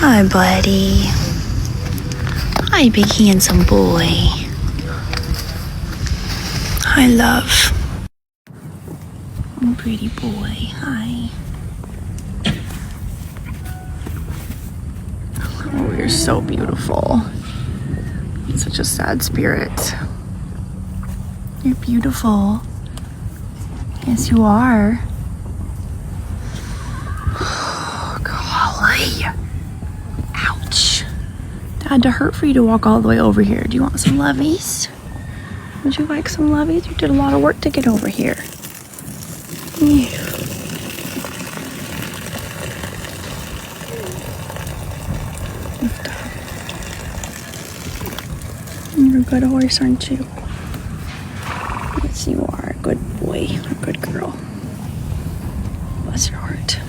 Hi, buddy. Hi, big handsome boy. Hi, love. Oh, pretty boy. Hi. Oh, you're so beautiful. You're such a sad spirit. You're beautiful. Yes, you are. Oh, golly. Ouch. Had to hurt for you to walk all the way over here. Do you want some lovies? Would you like some lovies? You did a lot of work to get over here. Yeah. You're a good horse, aren't you? Yes, you are. A good boy. A good girl. Bless your heart.